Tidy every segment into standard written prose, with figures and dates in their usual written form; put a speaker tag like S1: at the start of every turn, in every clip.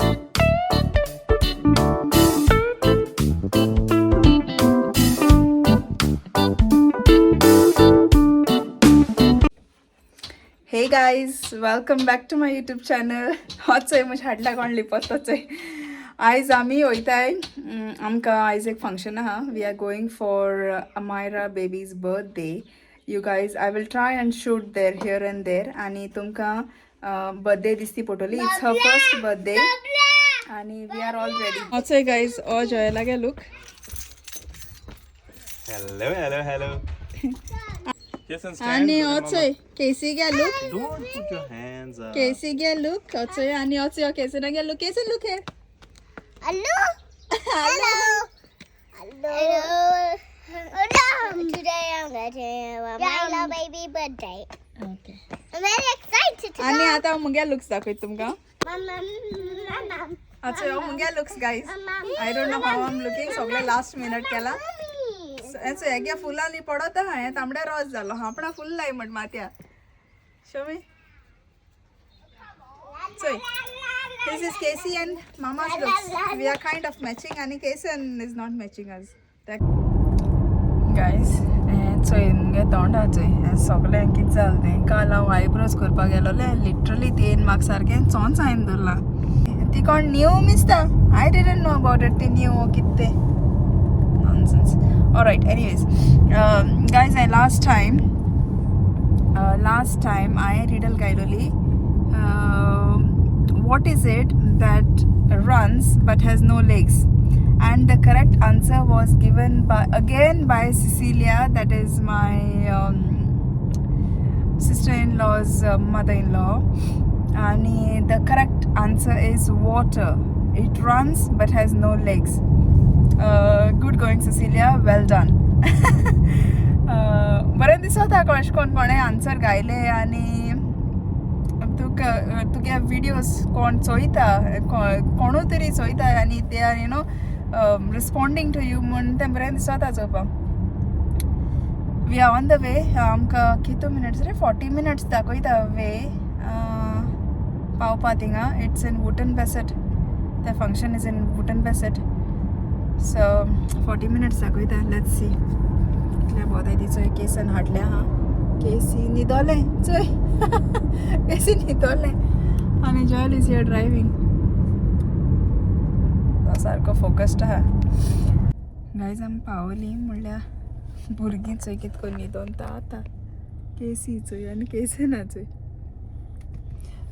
S1: Hey guys, welcome back to my YouTube channel. आज म्हजे हाडला कोण लिपताचे आयज आमी वयताय आमकां आयज एक फंक्शन आहा. We are going for Amaira baby's birthday. You guys I will try and shoot there here and there आनी तुमकां बर्थडे दिसती पडटली. इट्स हर फर्स्ट बर्थडे आनी वी आर ऑल रेडी. वचय गायज ओ जॉयला गे लूक.
S2: Hello, hello, hello.
S1: आणि वचय केसी गे look.
S2: Don't put your hands up.
S1: केसी गे लूक वचय आणि वचय केसी गे लूक. केसी लूक हे.
S3: Hello. Hello. Hello. Hello. Today I'm going to my baby birthday.
S1: Okay.
S3: I'm very excited to
S1: आणि आता मुगे लुक्स दाखवत तुमकां.
S3: Mama.
S1: अच्छा हो मुगे looks guys. I don't know how I am looking. सगळे लास्ट मिनिट केला. हेग्या फुलांनी पडत आहा. हे तांबडे रोस जालो. आपणा फुल लाय म्हण मात्या. Show me. So, this is Casey and Mama's looks. We are kind of matching and Casey is not matching us. Guys, so मुगे तोंडाचे सगळे कितें जालें तें काल हांव आयब्रोज करपाक गेलोले. लिटरली 3 म्हाका सारकें चोंच हांवें दवरला. ती कोण न्यू मिसता. I didn't know about it. ती न्यू कितें तें nonsense. Alright, anyways, guys, last time I riddle gailoli. What is it that runs but has no legs? And the correct answer was given by Cecilia, that is my sister-in-law's mother-in-law. And the correct answer is water. It runs but has no legs. Good going, Cecilia. Well done. बरें दिसता अशें कोणे answer गायले आनी तुगे videos कोण चोयता कोणू तरी चोयता आनी ते आर रिस्पॉन्डिंग टू यू म्हण तें बरें दिसता चोवपाक. We are on the way. आमकां कितू मिनिट्स रे 40 मिनिट्स दाखयता वे पावपा थिंगा. It's in Vuitton बेसेट. The function is in Vuitton बेसेट. So 40 minutes दाखयता. लेट्स सी कितल्या बोधाय ती चोय केसन हाडल्या हा. केसी न्हिदोले चोय. केसी न्हिदोले आनी जॉयल इज हियर ड्रायव्हिंग. तो सारको फोकस्ड आहा. गायज आमी पावली म्हणल्यार भुरगीं चोय कितें करून न्हिदोन आतां. केसी चोय आनी केसना चोय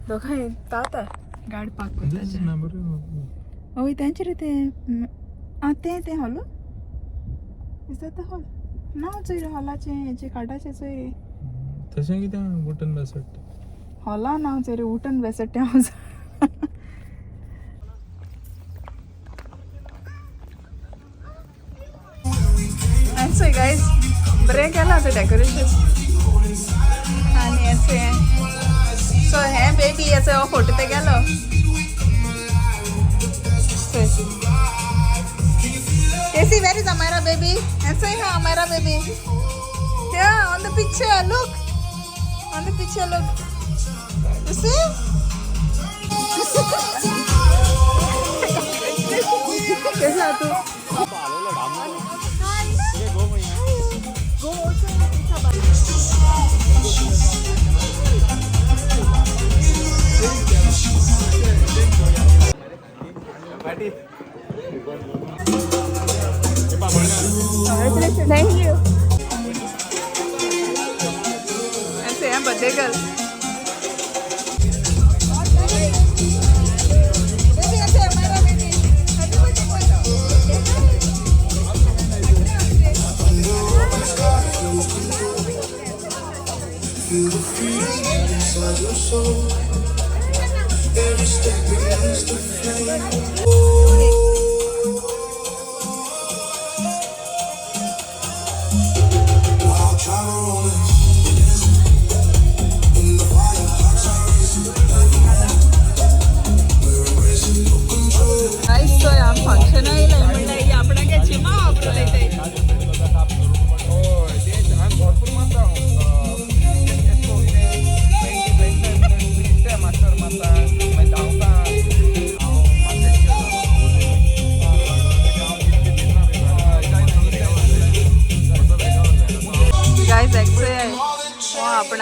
S1: दोगांय ताता गाडी पार्क करता. ओय तेंचे रे ते ते hollow. Is that the hall? ना चोय रे हॉलाचे हेचे कार्डाचे चोय रे.
S2: तशें कितें वुटन बेसेट
S1: हॉला नांव चोय रे वुटन बेसेट तें हांव. आनी चोय गायज बरें केलां आतां डेकोरेशन. आनी हेचें सो हें बेबी हेचो हो फोटो ते गेलो. Casey, where is Amira baby? And say hi, Amira baby. Yeah, on the picture, look. On the picture, look. You see? कैसा तू? Thank you. ऐसे हैं बर्थडे गर्ल.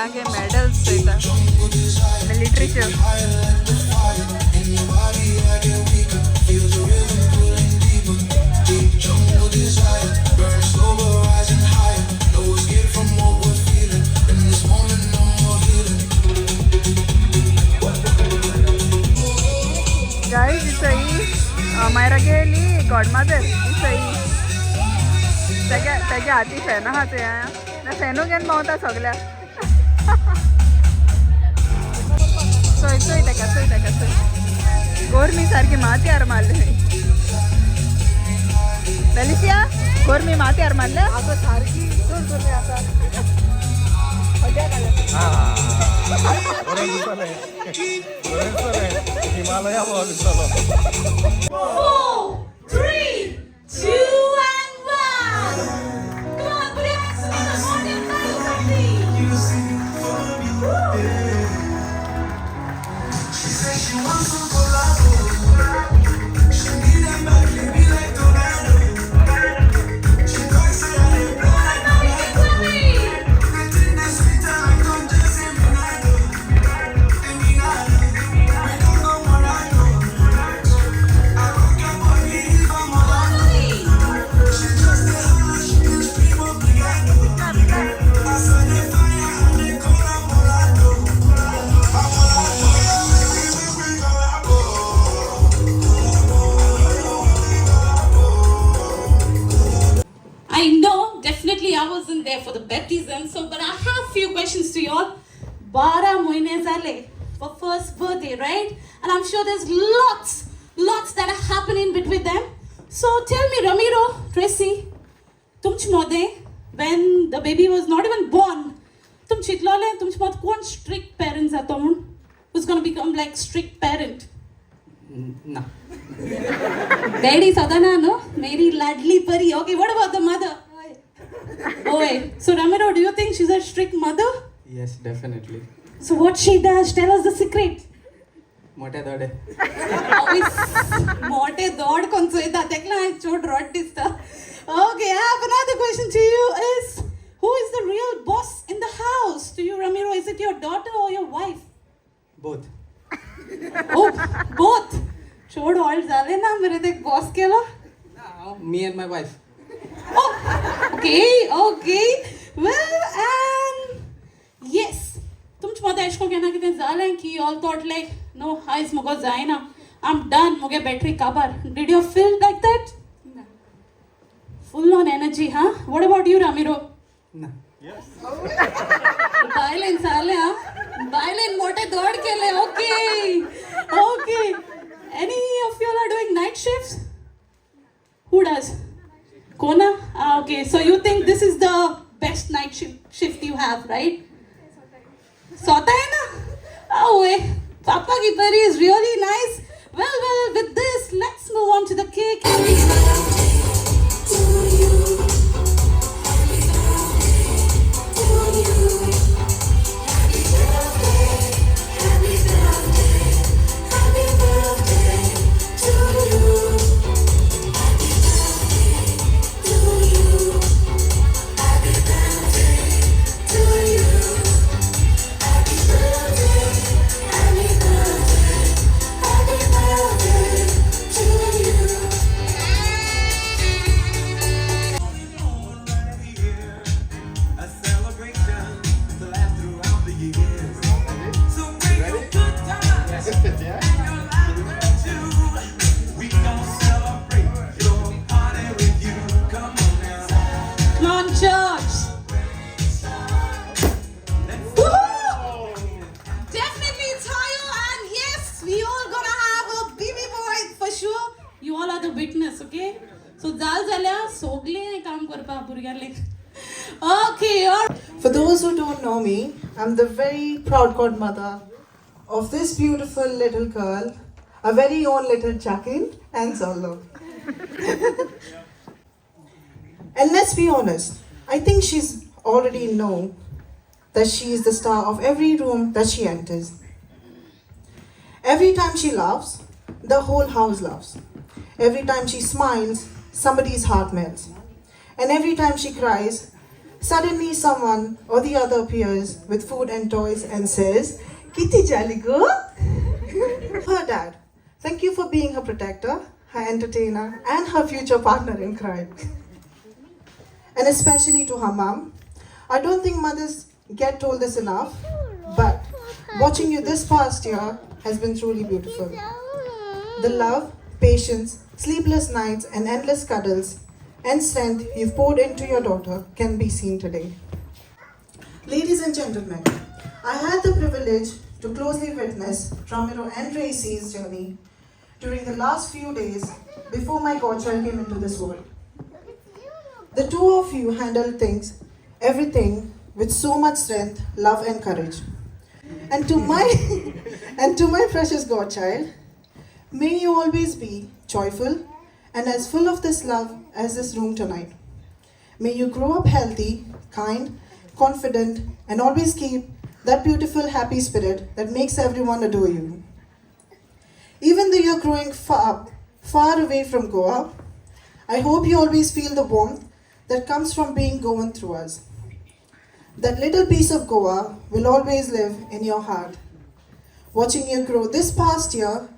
S1: हांगे मेडल्स चोयता मिलिटरीच्यो गाइस दिसई मायरा गेली गॉडमदर दिसई तेगे हाती फेन आहा ते ना फेनू घेवन भोंवता सगल्या चोय चोय तेका चोय तेका चोय गोरमी सारकी माथ्यार मारली बेलिसिया गोरमी माथ्यार मारले आतां सारकी चड गोरमी आसा
S2: हिमालया दिसतलो
S4: 4, 3, 2, and 1. Come on, put your hands together on your I know, definitely I wasn't there for the baptism, so but I have few questions to you all. 12 mohine zale for first birthday, right? And I'm sure there's lots that are happening between them. So tell me, Ramiro, Tracy, tumch mode when the baby was not even born, tum chitlole tumch mod kon strict parents ato mun? Who's gonna become like strict parent?
S5: No.
S4: Daddy Sadhana, no? Mary Ladly Pari. Okay, what about the mother? Oh, wait. So, Ramiro, do you think she's a strict mother?
S5: Yes, definitely.
S4: So, what she does? Tell us the secret.
S5: Mote dode.
S4: Mote dod konsoita. Tekla I chod rod dista. Okay, I have another question to you is, who is the real boss in the house? To you, Ramiro, is it your daughter or your wife?
S5: Both.
S4: Oh, both. Chod all zale na mere dekh boss kela.
S5: Me and my wife.
S4: Oh, okay. Well, and yes. तुमच मत ऐश को कहना कितने ज़्यादा हैं कि all thought like no, हाइस मुझे जाए ना, I'm done, मुझे बैटरी काबर. Did you feel like that? No. Full on energy, huh? What about you, Ramiro?
S5: No.
S4: Violin साले हाँ, violin मोटे दौड़ के ले. Okay. Any of you all are doing night shifts? Who does? Kona? Okay. So you think this is the best night shift you have, right? सोता है ना? Oh wait, Papa की pari is really nice. Well, with this, let's move on to the cake. Come on, church. Woo! Definitely Tayo, and yes, we all gonna have a baby boy for sure. You all are the witness, okay? So zal zalya sogle काम करपा भुरग्याले. Okay, all right.
S6: For those who don't know me, I'm the very proud godmother of this beautiful little girl, a very own little Chakin and Zolo. And let's be honest, I think she's already know that she is the star of every room that she enters. Every time she laughs, the whole house laughs. Every time she smiles, somebody's heart melts. And every time she cries, Suddenly someone or the other appears with food and toys and says, "Kitty jolly go." Her dad, thank you for being her protector, her entertainer, and her future partner in crime. And especially to her mom. I don't think mothers get told this enough, but watching you this past year has been truly beautiful. The love, patience, sleepless nights, and endless cuddles and strength you've poured into your daughter can be seen today. Ladies and gentlemen, I had the privilege to closely witness Ramiro and Tracy's journey during the last few days before my godchild came into this world. The two of you handled everything with so much strength, love, and courage. And to my precious godchild, may you always be joyful and as full of this love as this room tonight. May you grow up healthy, kind, confident, and always keep that beautiful, happy spirit that makes everyone adore you. Even though you're growing far away from Goa, I hope you always feel the warmth that comes from being Goan through us. That little piece of Goa will always live in your heart. Watching you grow this past year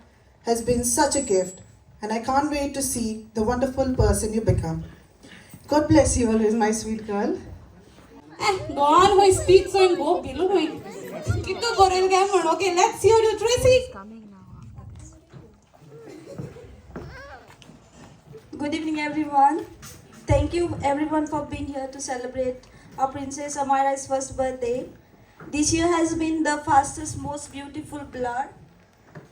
S6: has been such a gift, and I can't wait to see the wonderful person you become. God bless you always, my sweet girl.
S4: Go on, who speaks and go below. Okay, let's hear you, Tracy.
S7: Good evening, everyone. Thank you, everyone, for being here to celebrate our Princess Amira's first birthday. This year has been the fastest, most beautiful blur.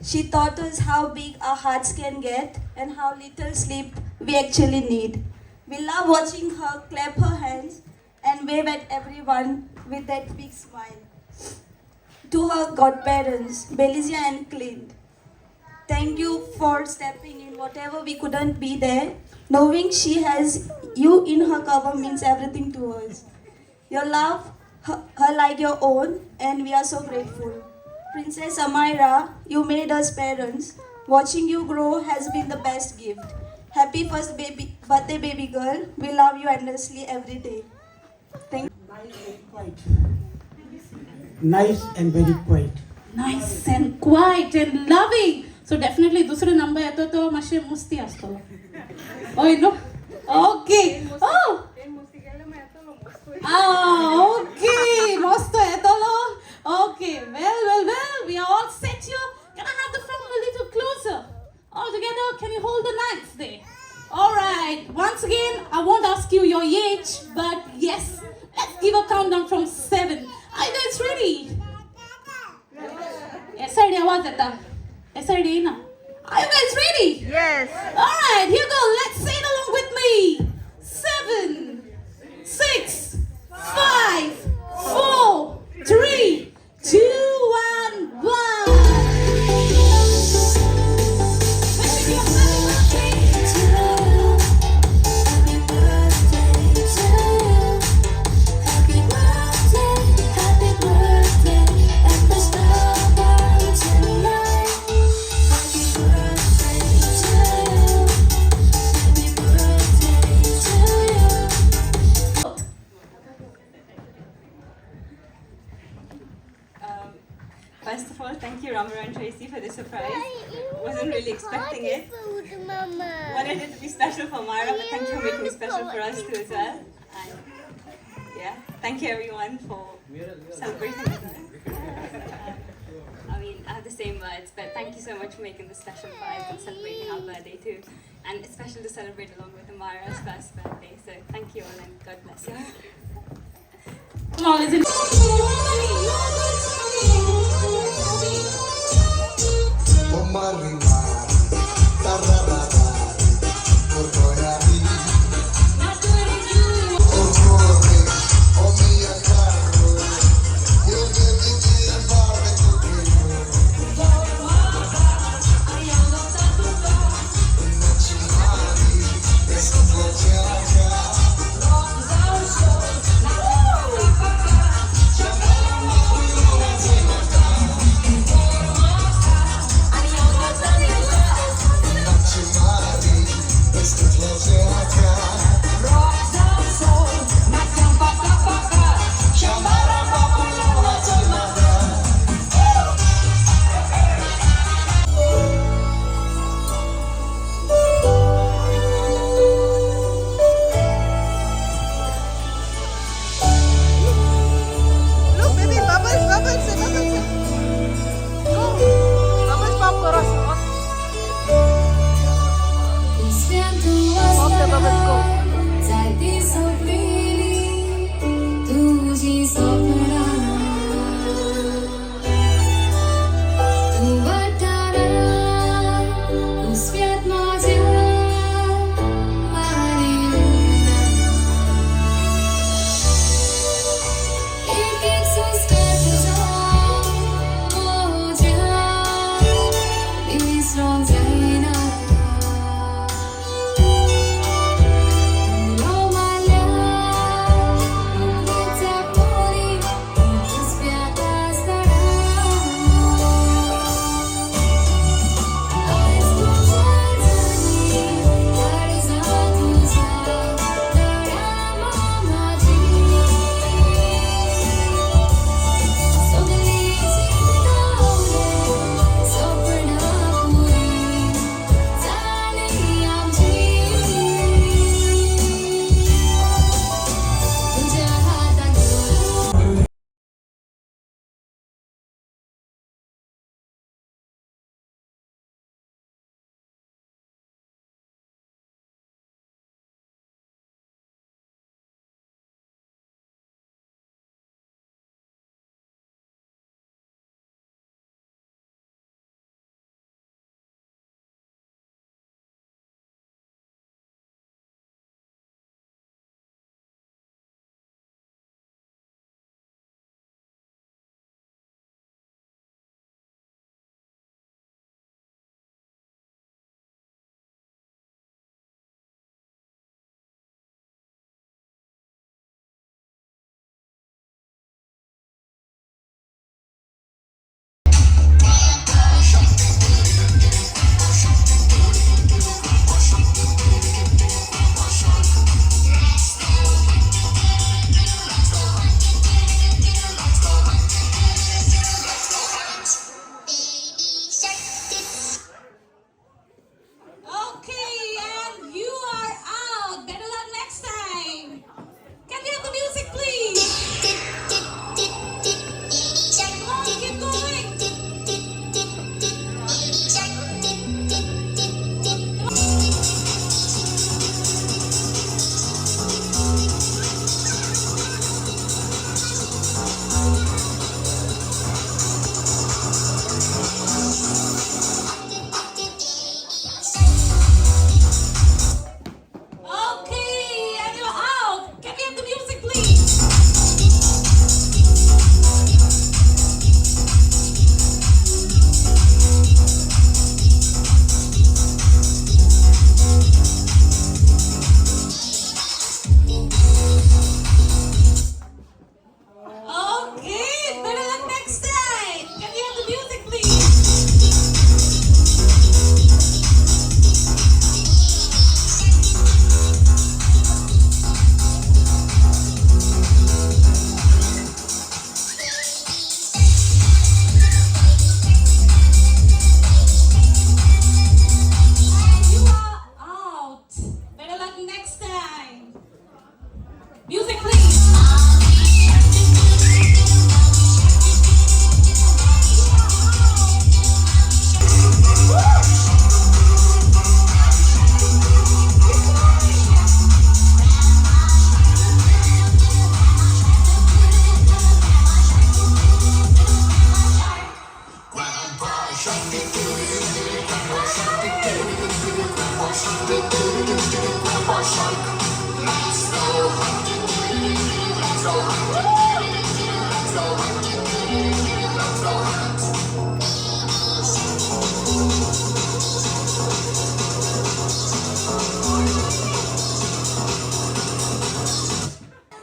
S7: She taught us how big our hearts can get and how little sleep we actually need. We love watching her clap her hands and wave at everyone with that big smile. To her godparents, Belizia and Clint, thank you for stepping in whatever we couldn't be there. Knowing she has you in her cover means everything to us. Your love, her like your own, and we are so grateful. Princess Amira, you made us parents. Watching you grow has been the best gift. Happy first birthday, baby girl. We love you endlessly every day. Thank you.
S8: Nice and very quiet.
S4: Nice and quiet and loving. So definitely दुसरे number येतो तो माशे मुस्ती असतो. Oh, you know? Okay. Oh. Okay. Mosto etolo. Okay. Well. We are all set here. Can I have the film a little closer? All together. Can you hold the knives there? All right. Once again, I won't ask you your age, but yes, let's give a countdown from 7. Are you guys ready? Yes, I was at that. Yes, I did. Are you guys ready?
S1: Yes.
S4: All right, here go. Let's say it along with me. 7, 6, 5, 4, 3, 2, 1, 1. Wishing you a happy birthday. And the star burns tonight.
S7: First of all, thank you, Ramiro and Tracy, for the surprise. Wasn't really expecting it.
S3: Food, Mama.
S7: Wanted it to be special for Mara, but thank you for making it special for us too as well. And yeah, thank you everyone for celebrating with me. I mean, I have the same words, but thank you so much for making this special for us and celebrating our birthday too. And it's special to celebrate along with Amara's first birthday. So thank you all and God bless you.
S4: Come on, listen.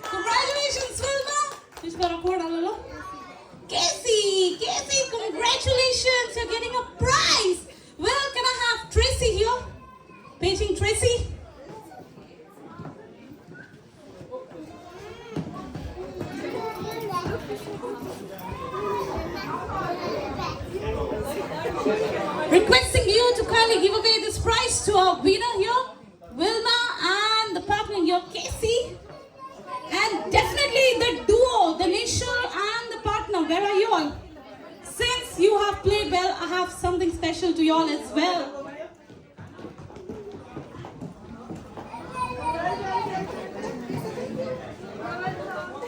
S4: Congratulations, Wilma. Who's got a cord on the Casey, congratulations. You're getting a prize. Well, can I have Tracy here? Painting Tracy. Requesting you to kindly give away this prize to our winner here, Wilma, and the partner here, Casey. And definitely the duo, the Nishal and the partner, where are you all? Since you have played well, I have something special to you all as well.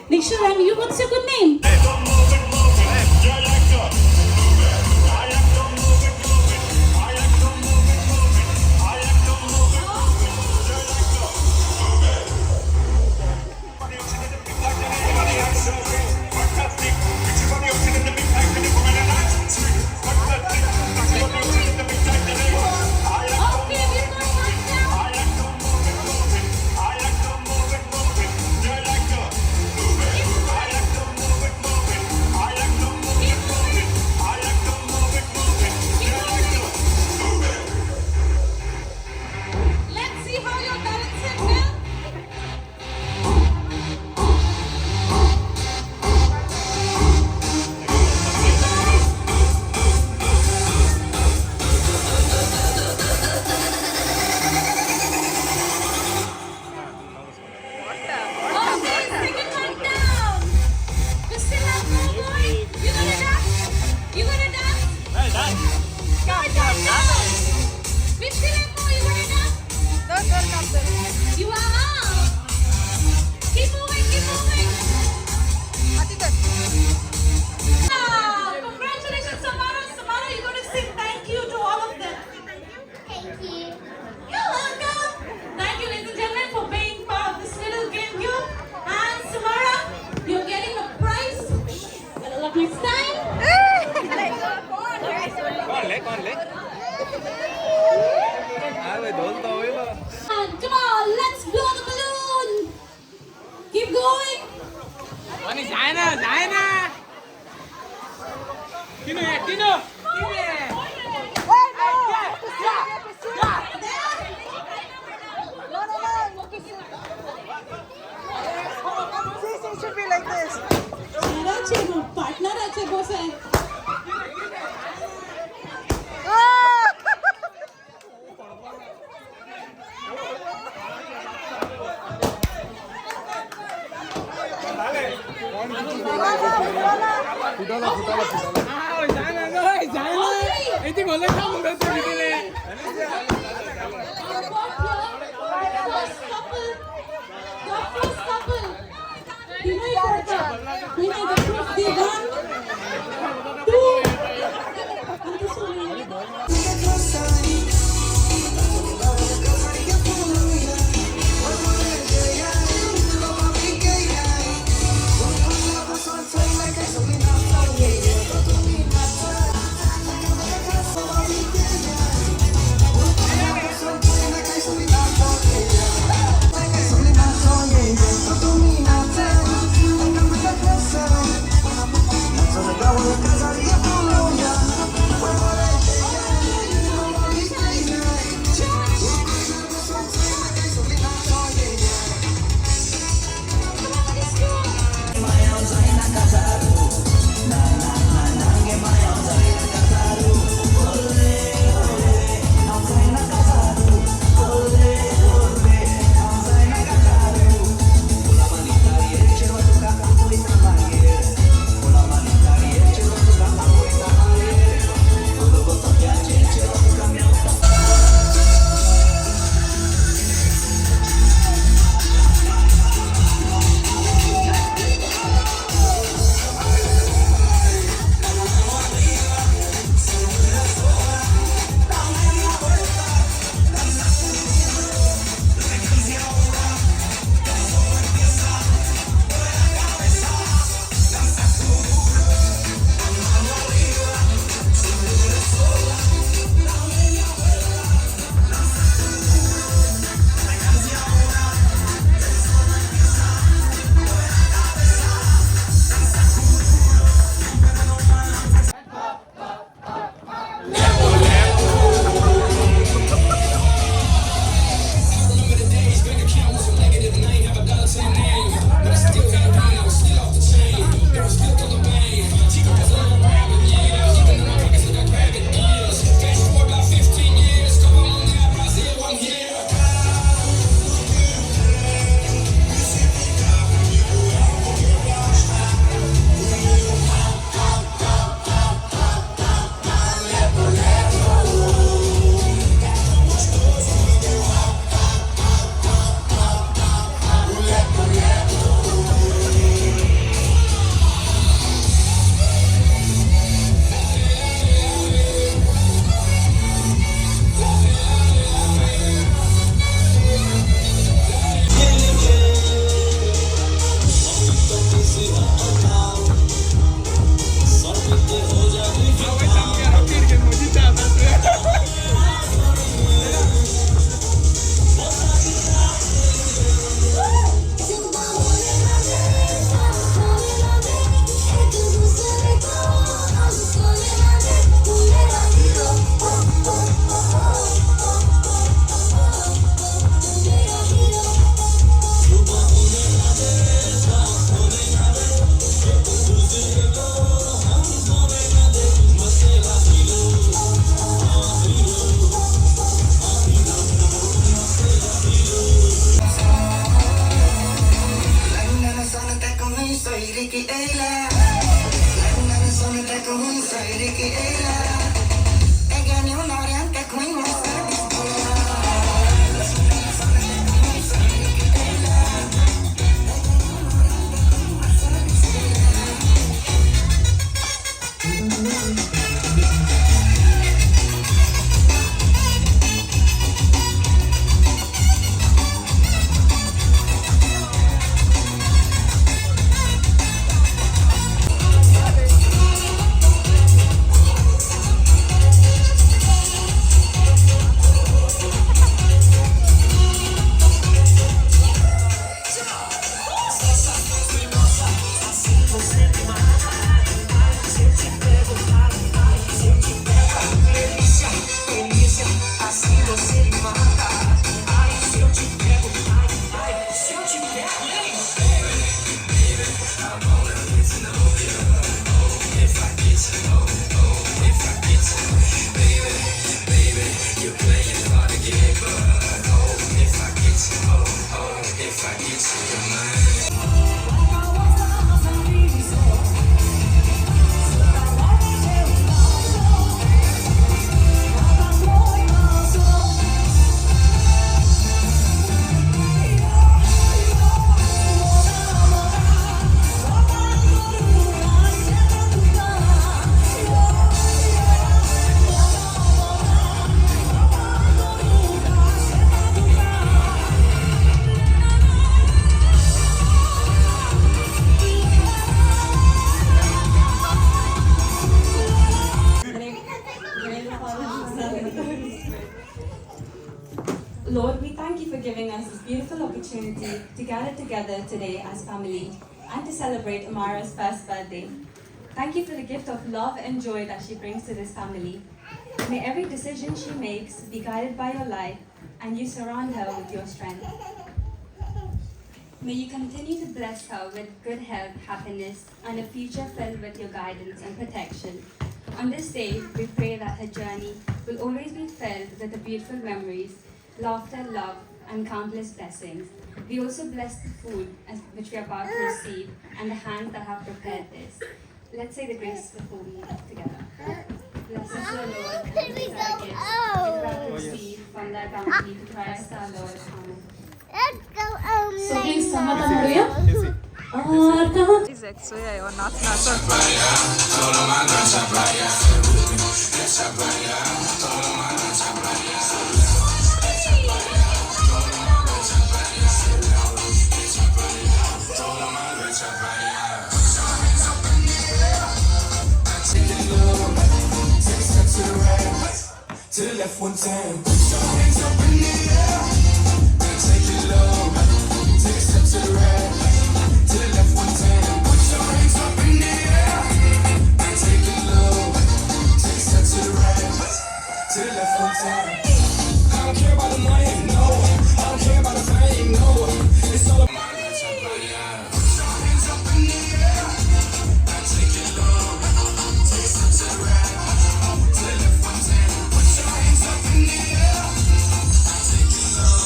S4: Nishal, and you, what's your good name? Let's see how your talents are now. Okay, second one down. We still have more going. You gonna dance? You gonna dance? We still have more. You gonna dance? You are. Keep moving, keep moving. Congratulations, Samara. Samara, you're gonna say thank you to all of them.
S3: Thank you.
S4: You're welcome. Thank you, ladies and gentlemen, for being part of this little game here. And Samara, you're getting a prize. Better luck next time. And come on, let's blow the balloon. Keep going. Partner আছে বসে
S8: Lord, we thank you for giving us this beautiful opportunity to gather together today as family and to celebrate Amara's first birthday. Thank you for the gift of love and joy that she brings to this family. May every decision she makes be guided by your light and you surround her with your strength. May you continue to bless her with good health, happiness, and a future filled with your guidance and protection. On this day, we pray that her journey will always be filled with the beautiful memories, laughter, love, and countless blessings. We also bless the food which we are about to receive and the hands that have prepared this. Let's say the grace before we eat together. Bless us, O Lord, and bless our gifts, which we have received from thy bounty to Christ our Lord. Amen.
S3: Let's go,
S4: So please Samadan Maria.
S1: एक्सोया और नाच नाच
S9: To the left one time, put your hands up in the air, and take it low. Take a step to the right, to the left one time, put your hands up in the air, and take it low. Take a step to the right, to the left one time. I don't care about the money, no. I don't care about the fame, no. It's all about my life. Put your hands up in the air, and take it low. Take a step to the right, to the left one time. Put your hands up in the air, and take it low.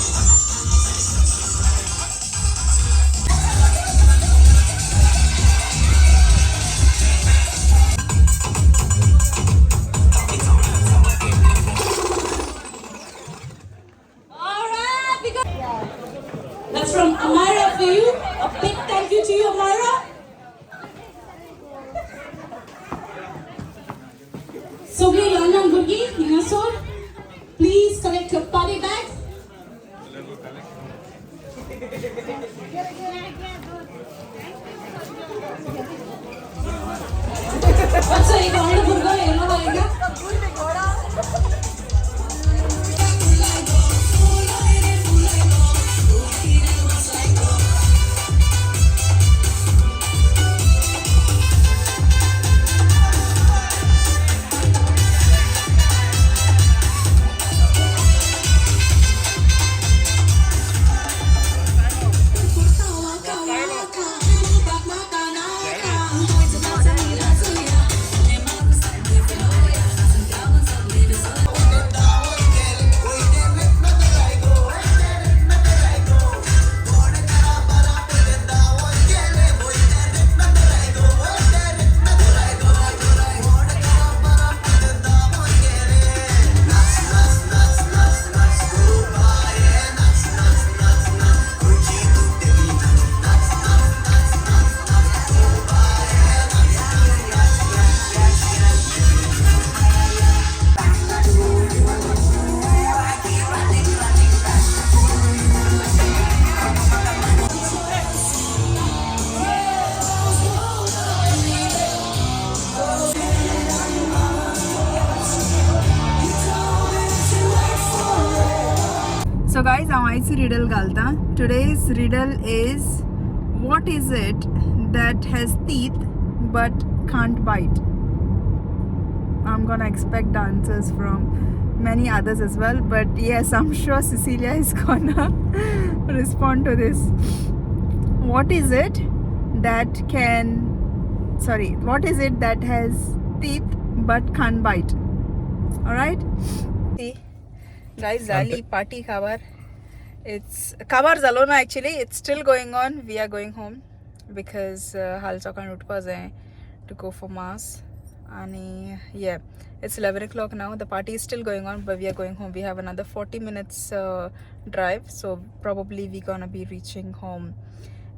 S4: Alright, that's from Amara for you. A big thank you to you, Amara. Sobri Lanam Burgi, Ninasor, please collect your party bags. अच्छा एक और बुर्गा yellow आएगा
S1: So guys, I'm Aisi riddle galta. Today's riddle is, what is it that has teeth but can't bite? I'm gonna expect the answers from many others as well, but yes, I'm sure Cecilia is gonna respond to this. What is it that what is it that has teeth but can't bite? Alright? See, guys, Zali party khabar. It's khabar zalona actually. It's still going on. We are going home because hal sakan utpa jaye to go for mass. And yeah, it's 11 o'clock now. The party is still going on, but we are going home. We have another 40 minutes drive, so probably we're gonna be reaching home.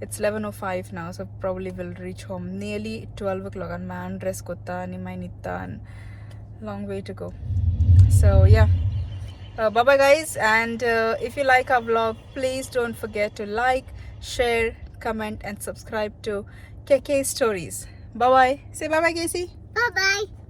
S1: It's 11:05 now, so probably we'll reach home nearly 12 o'clock. And man dress kotta and my nitta and long way to go. So yeah, bye bye guys, and if you like our vlog, please don't forget to like, share, comment and subscribe to KK Stories. Bye bye. Say bye bye, Casey.
S3: Bye-bye.